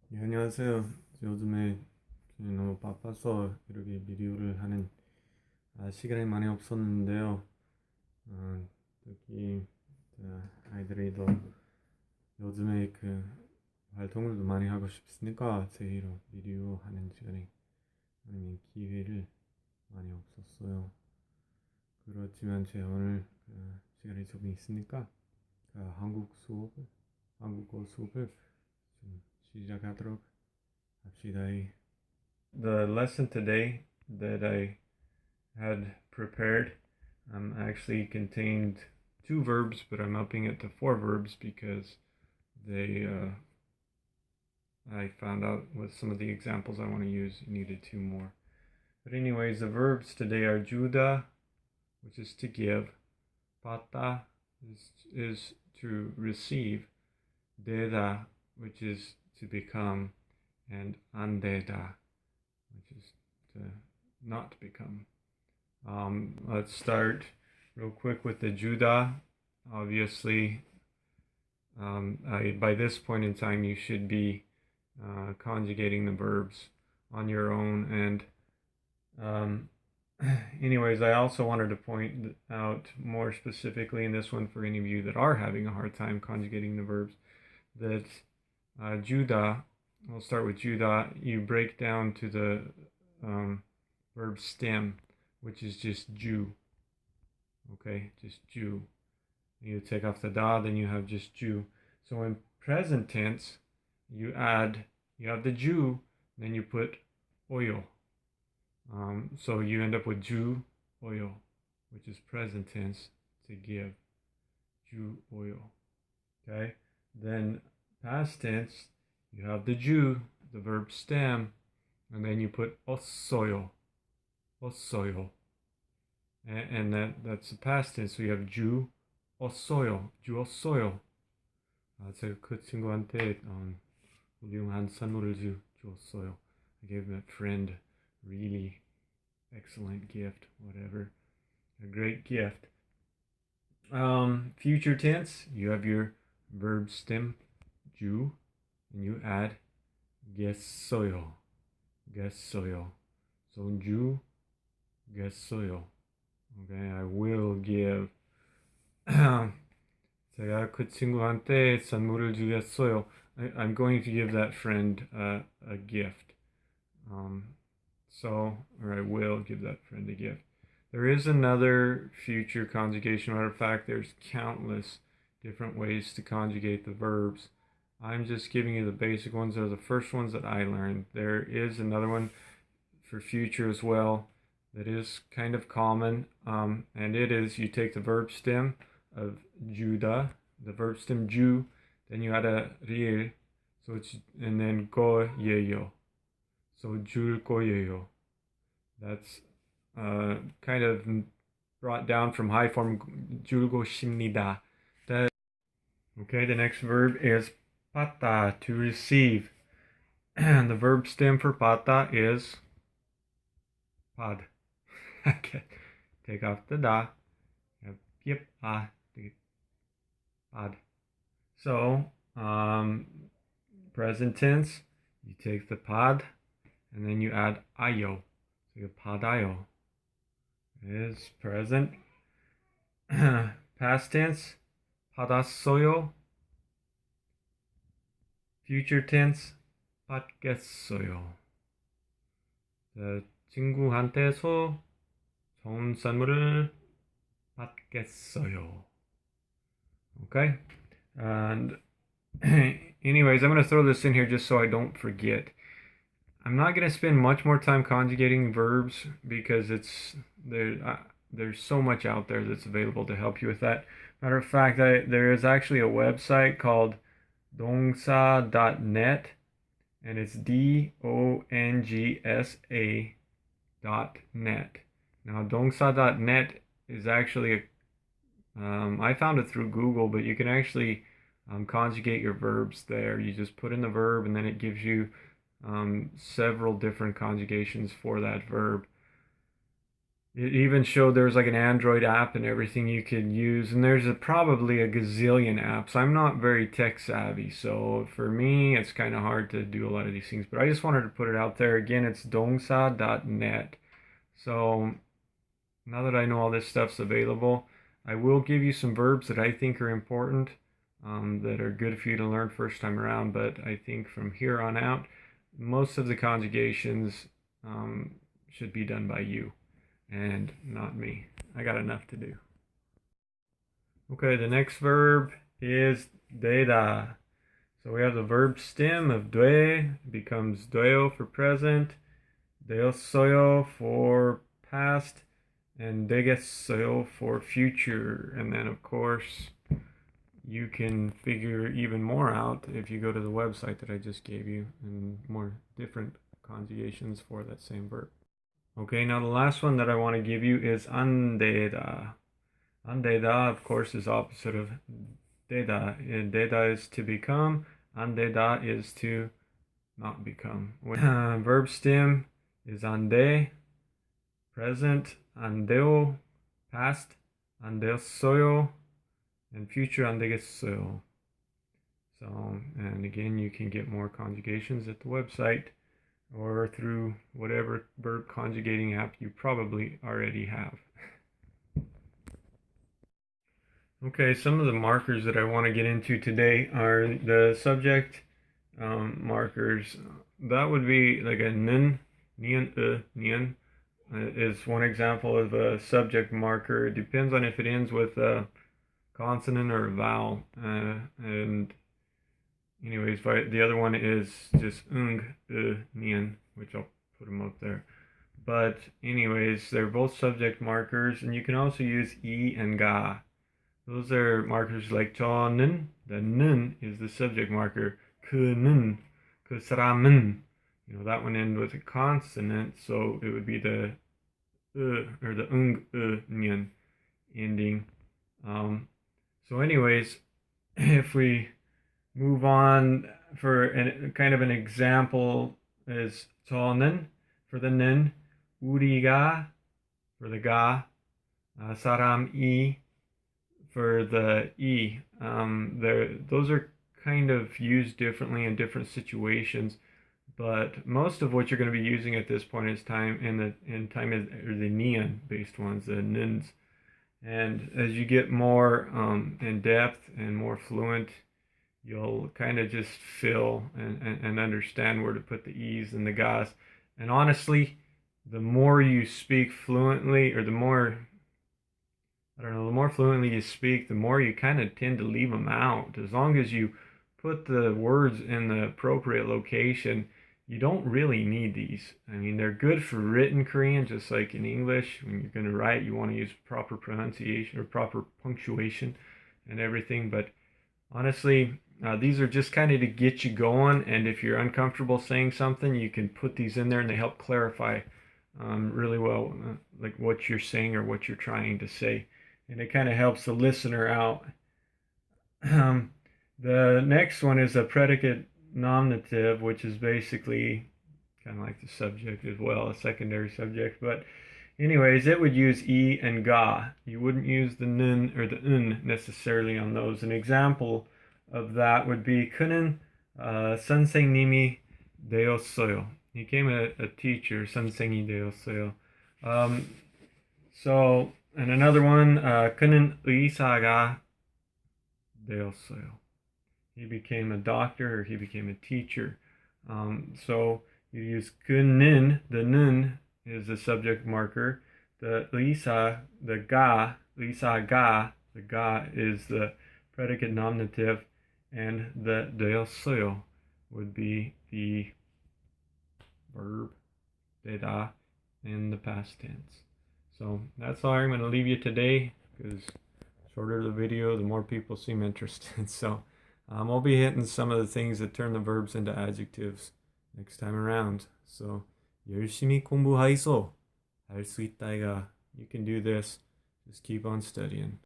네, 안녕하세요. 요즘에 너무 바빠서 이렇게 비디오를 하는 시간이 많이 없었는데요. 특히 아이들이 더 요즘에 활동을 더 많이 하고 싶으니까 제의로 비디오 하는 시간이 아니면 기회를 많이 없었어요. 그렇지만 제가 오늘 시간이 조금 있으니까 한국어 수업을 좀 시작하도록 합시다. The lesson today that I had prepared actually contained two verbs, but I'm upping it to four verbs because they I found out with some of the examples I want to use needed two more. But anyways, the verbs today are juda, which is to give, pata is to receive, deda, which is to become, and andeda, which is to not become. Let's start real quick with the juda. Obviously, by this point in time, you should be conjugating the verbs on your own. And um, anyways, I also wanted to point out more specifically in this one for any of you that are having a hard time conjugating the verbs that juda, we'll start with juda, you break down to the verb stem, which is just ju. Okay, just ju. You take off the da, then you have just ju. So in present tense, you have the ju, then you put oyo. So you end up with ju oyo, which is present tense to give. Ju oyo. Okay, then past tense, you have the ju, the verb stem, and then you put osoyo. Osoyo. And that's the past tense. So you have ju os어요. 주었어요. 제가 그 친구한테 훌륭한 선물을 주었어요. I gave that friend a really excellent gift, whatever. A great gift. Future tense, you have your verb stem, 주, and you add 겠어요. 겠어요. So 주, 겠어요. Okay, I will give. 제가 그 친구한테 선물을 주겠어요. I'm going to give that friend a gift. Or I will give that friend a gift. There is another future conjugation. Matter of fact, there's countless different ways to conjugate the verbs. I'm just giving you the basic ones. They're the first ones that I learned. There is another one for future as well that is kind of common, and it is you take the verb stem of juda, the verb stem ju, then you add a riel, and then go yeyo. So 줄 거예요. That's kind of brought down from high form 줄고 싶니다. Okay, the next verb is pata, to receive. And the verb stem for pata is pad. Okay, take off the da. Yep, pad. So, present tense, you take the pad and then you add ayo. So you padayo is present. Past tense, 받았어요. Future tense, 받겠어요. 친구한테서 좋은 선물을 받겠어요. Okay? And anyways, I'm going to throw this in here just so I don't forget. I'm not going to spend much more time conjugating verbs because there's so much out there that's available to help you with that. Matter of fact, there is actually a website called dongsa.net, and it's dongsa.net. Now, dongsa.net is actually I found it through Google, but you can actually conjugate your verbs there. You just put in the verb, and then it gives you several different conjugations for that verb. It even showed there was like an Android app and everything you could use, and there's probably a gazillion apps. I'm not very tech savvy, so for me, it's kind of hard to do a lot of these things. But I just wanted to put it out there. Again, it's dongsa.net. So now that I know all this stuff's available, I will give you some verbs that I think are important, that are good for you to learn first time around. But I think from here on out, most of the conjugations should be done by you and not me. I got enough to do. Okay, the next verb is de다. So we have the verb stem of 돼 becomes doyo for present, 되었어요 for past, and 되겠어요 for future. And then of course you can figure even more out if you go to the website that I just gave you, and more different conjugations for that same verb. Okay, now the last one that I want to give you is 안되다. 안되다, of course, is opposite of 되다. 되다 is to become. 안되다 is to not become. Verb stem is 안돼, present, 안돼요, past, 안되었어요, and future 안되겠어요. So, and again, you can get more conjugations at the website or through whatever verb conjugating app you probably already have. Okay, some of the markers that I want to get into today are the subject markers. That would be like a 는, nian, nian is one example of a subject marker. It depends on if it ends with a consonant or a vowel. And anyways, the other one is just nian, which I'll put them up there. But anyways, they're both subject markers, and you can also use I and ga. Those are markers like 저는. The 는 is the subject marker. 그는, 그 사람은. You know, that one ends with a consonant, so it would be the or the nian ending. So anyways, if we move on for kind of an example is 저는 for the 는, 우리가 for the ga, 사람이 for the I. Those are kind of used differently in different situations, but most of what you're going to be using at this point is time are the nian based ones, the nins. And as you get more in depth and more fluent, you'll kind of just feel and understand where to put the E's and the Gas. And honestly, the more you speak fluently, or the more fluently you speak, the more you kind of tend to leave them out. As long as you put the words in the appropriate location, you don't really need these. I mean, they're good for written Korean, just like in English. When you're going to write, you want to use proper pronunciation or proper punctuation and everything. But honestly, these are just kind of to get you going. And if you're uncomfortable saying something, you can put these in there, and they help clarify really well like what you're saying or what you're trying to say. And it kind of helps the listener out. The next one is a predicate nominative, which is basically kind of like the subject as well, a secondary subject. But anyways, it would use I and ga. You wouldn't use the 는 or the un necessarily on those. An example of that would be 그는 선생님이 되었어요. He became a teacher. 선생이 되었어요. So, and another one, 그는 의사가 되었어요. He became a doctor, or he became a teacher. So you use 그는, the 는 is the subject marker. The 의사, the ga, 의사가, the ga is the predicate nominative, and the 되었어요 would be the verb 되다 in the past tense. So that's all I'm going to leave you today, because the shorter the video, the more people seem interested. So I'll be hitting some of the things that turn the verbs into adjectives next time around. So 열심히 공부하이소. 할 수 있다이가. You can do this. Just keep on studying.